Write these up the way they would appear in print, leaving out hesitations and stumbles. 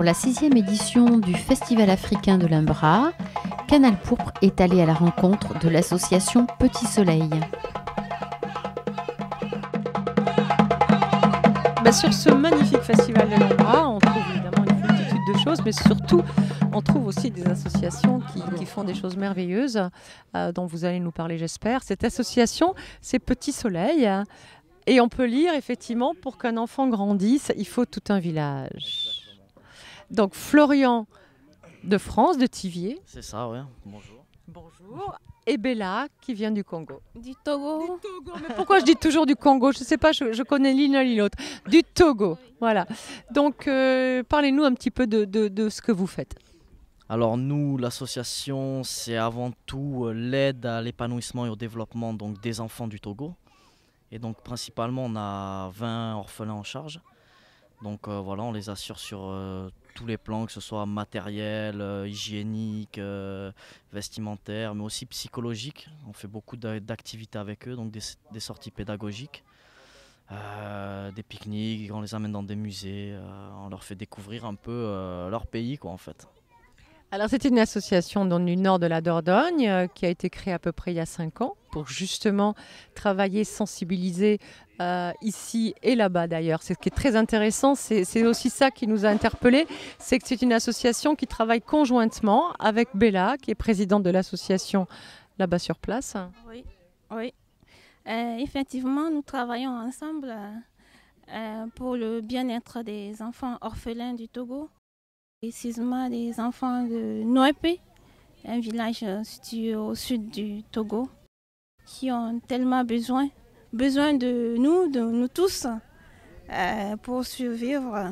Pour la 6e édition du Festival africain de l'Imbra, Canal Pourpre est allé à la rencontre de l'association Petit Soleil. Sur ce magnifique festival de l'Imbra, on trouve évidemment une multitude de choses, mais surtout on trouve aussi des associations qui font des choses merveilleuses, dont vous allez nous parler, j'espère. Cette association, c'est Petit Soleil, et on peut lire effectivement, pour qu'un enfant grandisse, il faut tout un village. Donc Florian de France, de Thiviers. C'est ça, oui. Bonjour. Bonjour. Et Bella qui vient du Congo. Du Togo. Du Togo. Mais pourquoi je dis toujours du Congo? Je ne sais pas, je connais ni l'un ni l'autre. Du Togo, voilà. Donc parlez-nous un petit peu de ce que vous faites. Alors nous, l'association, c'est avant tout l'aide à l'épanouissement et au développement donc, des enfants du Togo. Et donc principalement, on a 20 orphelins en charge. Donc voilà, on les assure sur tous les plans, que ce soit matériel, hygiénique, vestimentaire, mais aussi psychologique. On fait beaucoup d'activités avec eux, donc des sorties pédagogiques, des pique-niques, on les amène dans des musées, on leur fait découvrir un peu leur pays quoi en fait. Alors c'est une association dans le nord de la Dordogne qui a été créée à peu près il y a 5 ans pour justement travailler, sensibiliser ici et là-bas d'ailleurs. C'est ce qui est très intéressant, c'est aussi ça qui nous a interpellés, c'est que c'est une association qui travaille conjointement avec Bella, qui est présidente de l'association là-bas sur place. Oui, oui. Effectivement, nous travaillons ensemble pour le bien-être des enfants orphelins du Togo. Précisément des enfants de Noépé, un village situé au sud du Togo, qui ont tellement besoin de nous tous, pour survivre.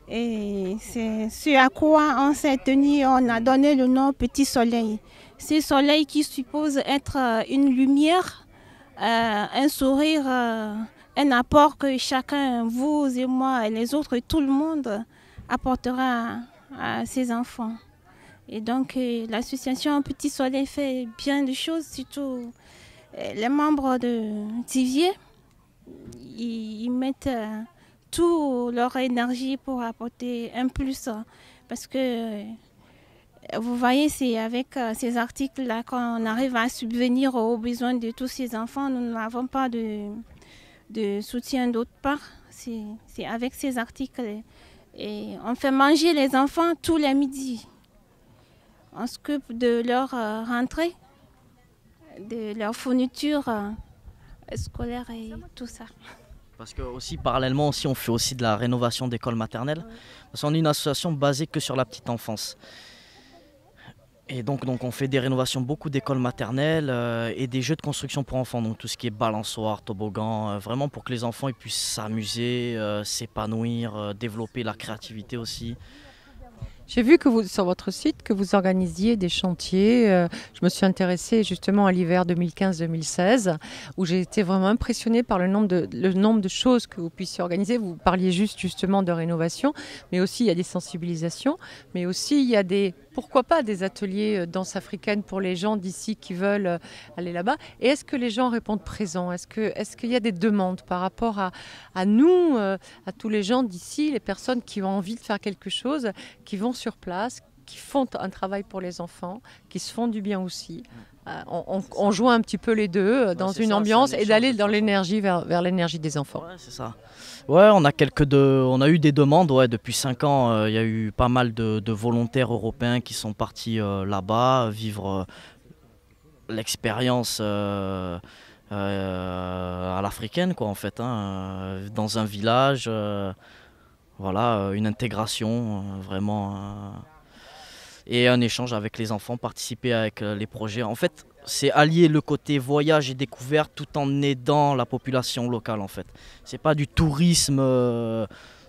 Et c'est ce à quoi on s'est tenu, on a donné le nom Petit Soleil. Ce soleil qui suppose être une lumière, un sourire, un apport que chacun, vous et moi et les autres, et tout le monde apportera à ses enfants. Et donc l'association Petit Soleil fait bien de choses, surtout les membres de Thiviers, ils mettent toute leur énergie pour apporter un plus, parce que vous voyez, c'est avec ces articles-là qu'on arrive à subvenir aux besoins de tous ces enfants. Nous n'avons pas de soutien d'autre part, c'est avec ces articles. Et on fait manger les enfants tous les midis. On s'occupe de leur rentrée, de leur fourniture scolaire et tout ça. Parce que aussi parallèlement aussi, on fait aussi de la rénovation d'écoles maternelles. Oui. Parce qu'on est une association basée que sur la petite enfance. Et donc on fait des rénovations beaucoup d'écoles maternelles et des jeux de construction pour enfants. Donc tout ce qui est balançoire, toboggan, vraiment pour que les enfants ils puissent s'amuser, s'épanouir, développer la créativité aussi. J'ai vu que sur votre site que vous organisiez des chantiers. Je me suis intéressée justement à l'hiver 2015-2016 où j'ai été vraiment impressionnée par le nombre de choses que vous puissiez organiser. Vous parliez justement de rénovation, mais aussi il y a des sensibilisations, mais aussi il y a pourquoi pas des ateliers danse africaine pour les gens d'ici qui veulent aller là-bas. Et est-ce que les gens répondent présents? Est-ce qu'il y a des demandes par rapport à nous, à tous les gens d'ici, les personnes qui ont envie de faire quelque chose, qui vont sur place, qui font un travail pour les enfants, qui se font du bien aussi. On joue un petit peu les deux dans une ambiance et d'aller dans l'énergie vers l'énergie des enfants. Ouais, c'est ça. Ouais, on a eu des demandes depuis 5 ans. Il y a eu pas mal de volontaires européens qui sont partis là-bas vivre l'expérience à l'africaine quoi en fait, dans un village. Voilà, une intégration vraiment et un échange avec les enfants, participer avec les projets. En fait, c'est allier le côté voyage et découverte tout en aidant la population locale en fait. C'est pas du tourisme où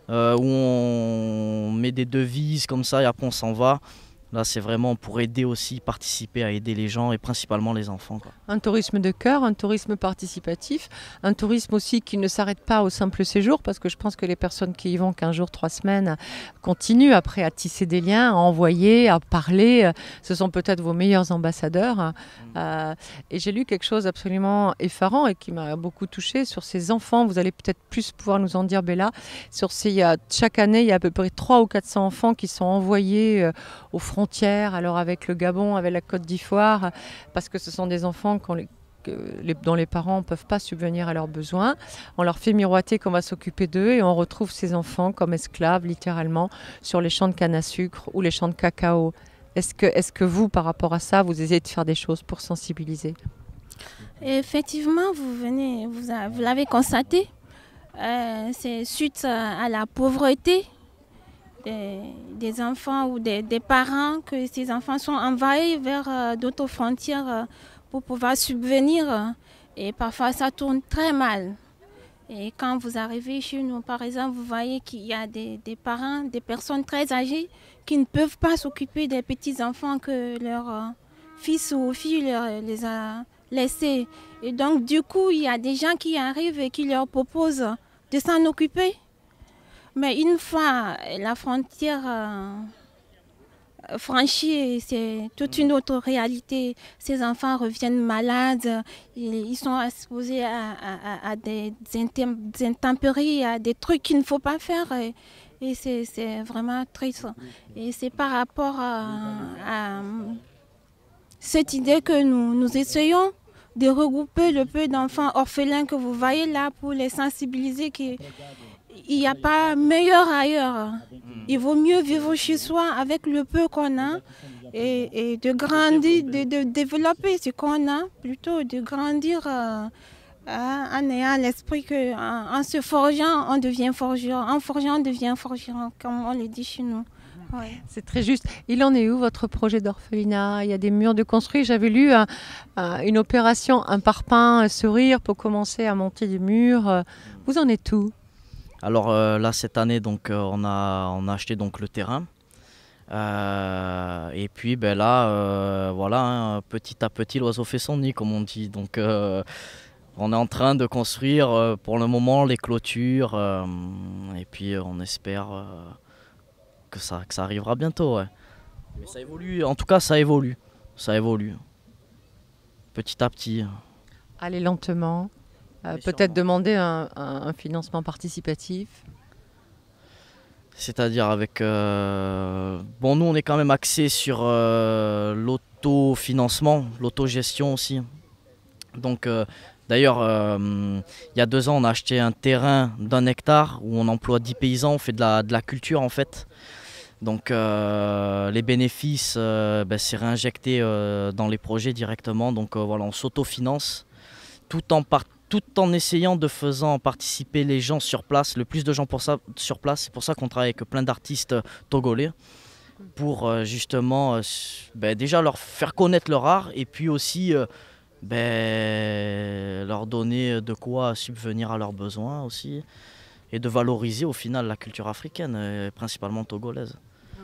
on met des devises comme ça et après on s'en va. Là, c'est vraiment pour aider aussi, participer à aider les gens et principalement les enfants, quoi. Un tourisme de cœur, un tourisme participatif, un tourisme aussi qui ne s'arrête pas au simple séjour, parce que je pense que les personnes qui y vont 15 jours, 3 semaines, continuent après à tisser des liens, à envoyer, à parler. Ce sont peut-être vos meilleurs ambassadeurs. Et j'ai lu quelque chose absolument effarant et qui m'a beaucoup touchée sur ces enfants. Vous allez peut-être plus pouvoir nous en dire, Bella. Chaque année, il y a à peu près 300 ou 400 enfants qui sont envoyés aux frontières, alors avec le Gabon, avec la Côte d'Ivoire, parce que ce sont des enfants dont les parents ne peuvent pas subvenir à leurs besoins. On leur fait miroiter qu'on va s'occuper d'eux et on retrouve ces enfants comme esclaves, littéralement, sur les champs de canne à sucre ou les champs de cacao. Est-ce que vous, par rapport à ça, vous essayez de faire des choses pour sensibiliser? Effectivement, vous l'avez constaté, c'est suite à la pauvreté des enfants ou des parents que ces enfants sont envoyés vers d'autres frontières pour pouvoir subvenir. Et parfois, ça tourne très mal. Et quand vous arrivez chez nous, par exemple, vous voyez qu'il y a des parents, des personnes très âgées qui ne peuvent pas s'occuper des petits-enfants que leur fils ou fille les a laissés. Et donc, du coup, il y a des gens qui arrivent et qui leur proposent de s'en occuper. Mais une fois la frontière franchie, c'est toute une autre réalité. Ces enfants reviennent malades, ils sont exposés à des intempéries, à des trucs qu'il ne faut pas faire. Et c'est vraiment triste. Et c'est par rapport à cette idée que nous essayons de regrouper le peu d'enfants orphelins que vous voyez là pour les sensibiliser qu'il n'y a pas meilleur ailleurs. Il vaut mieux vivre chez soi avec le peu qu'on a et de grandir, de développer ce qu'on a, plutôt de grandir en ayant l'esprit qu'en se forgeant, on devient forgeron. En forgeant, on devient forgeron, comme on le dit chez nous. Ouais. C'est très juste. Il en est où votre projet d'orphelinat? Il y a des murs de construits. J'avais lu une opération, un parpaing, un sourire pour commencer à monter des murs. Vous en êtes où? Alors là, cette année, donc, on a acheté donc, le terrain. Et puis ben, là, voilà, hein, petit à petit, l'oiseau fait son nid, comme on dit. Donc on est en train de construire pour le moment les clôtures. Et puis on espère que ça arrivera bientôt. Ouais. Mais ça évolue, en tout cas ça évolue. Ça évolue. Petit à petit. Aller lentement. Peut-être demander un financement participatif. C'est-à-dire avec... Bon, nous, on est quand même axé sur l'autofinancement, l'autogestion aussi. Donc, d'ailleurs, il y a 2 ans, on a acheté un terrain d'1 hectare où on emploie 10 paysans, on fait de la culture en fait. Donc, les bénéfices, c'est réinjecté dans les projets directement. Donc, voilà, on s'autofinance tout en essayant de faisant participer les gens sur place, le plus de gens sur place. C'est pour ça qu'on travaille avec plein d'artistes togolais pour justement déjà leur faire connaître leur art et puis aussi leur donner de quoi subvenir à leurs besoins aussi et de valoriser au final la culture africaine, principalement togolaise.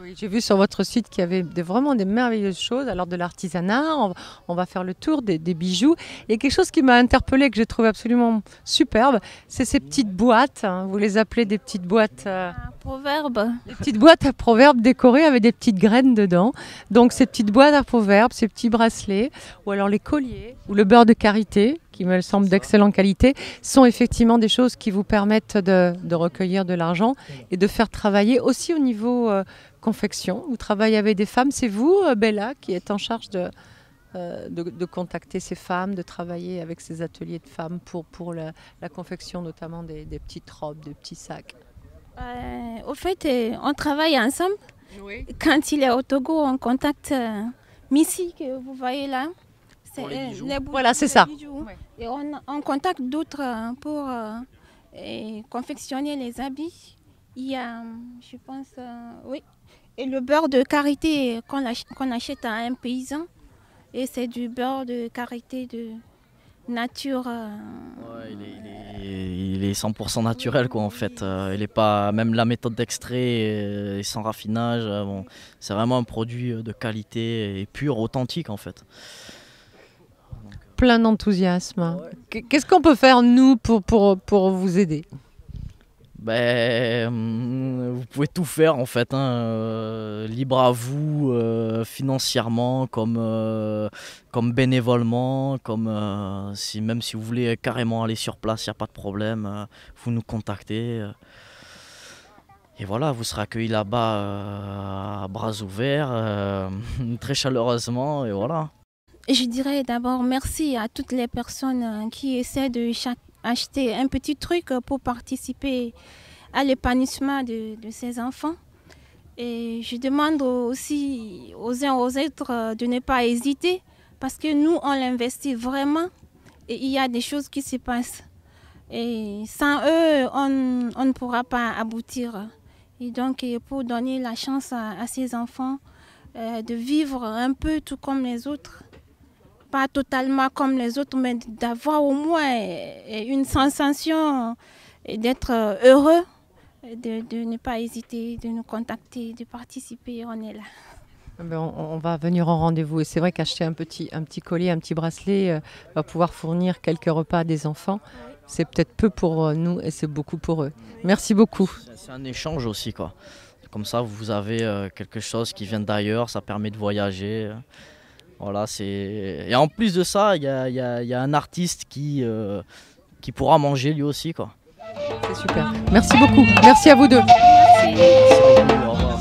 Oui, j'ai vu sur votre site qu'il y avait vraiment des merveilleuses choses, alors de l'artisanat, on va faire le tour des bijoux. Il y a quelque chose qui m'a interpellée, que j'ai trouvé absolument superbe, c'est ces petites boîtes, hein, vous les appelez des petites boîtes... Proverbes. Des petites boîtes à proverbes décorées avec des petites graines dedans. Donc ces petites boîtes à proverbes, ces petits bracelets, ou alors les colliers, ou le beurre de karité, qui me semble d'excellente qualité, sont effectivement des choses qui vous permettent de recueillir de l'argent et de faire travailler aussi au niveau confection. Vous travaillez avec des femmes, c'est vous, Bella, qui êtes en charge de contacter ces femmes, de travailler avec ces ateliers de femmes pour la confection notamment des petites robes, des petits sacs. Au fait, on travaille ensemble. Oui. Quand il est au Togo, on contacte Missy, que vous voyez là. Pour les bijoux. Voilà, c'est ça. Ouais. Et on contacte d'autres pour confectionner les habits. Il y a, je pense, oui. Et le beurre de karité qu'on achète à un paysan. Et c'est du beurre de karité nature. Ouais, il est 100% naturel quoi en fait. Il est pas, même la méthode d'extrait est sans raffinage. Bon, c'est vraiment un produit de qualité et pur, authentique en fait. Plein d'enthousiasme. Qu'est-ce qu'on peut faire, nous, pour vous aider? Vous pouvez tout faire en fait, hein, libre à vous, financièrement comme bénévolement, même si vous voulez carrément aller sur place, il n'y a pas de problème, vous nous contactez. Et voilà, vous serez accueillis là-bas à bras ouverts, très chaleureusement, et voilà. Je dirais d'abord merci à toutes les personnes qui essaient de acheter un petit truc pour participer à l'épanouissement de ces enfants. Et je demande aussi aux uns aux autres de ne pas hésiter parce que nous, on l'investit vraiment et il y a des choses qui se passent. Et sans eux, on ne pourra pas aboutir. Et donc, pour donner la chance à ces enfants de vivre un peu tout comme les autres, pas totalement comme les autres, mais d'avoir au moins une sensation d'être heureux, de ne pas hésiter, de nous contacter, de participer, on est là. On va venir en rendez-vous et c'est vrai qu'acheter un petit collier, un petit bracelet va pouvoir fournir quelques repas à des enfants. C'est peut-être peu pour nous et c'est beaucoup pour eux. Merci beaucoup. C'est un échange aussi quoi. Comme ça vous avez quelque chose qui vient d'ailleurs, ça permet de voyager. Voilà, et en plus de ça, il y a un artiste qui pourra manger lui aussi quoi. C'est super. Merci beaucoup. Merci à vous deux. Merci. Merci à vous, au revoir.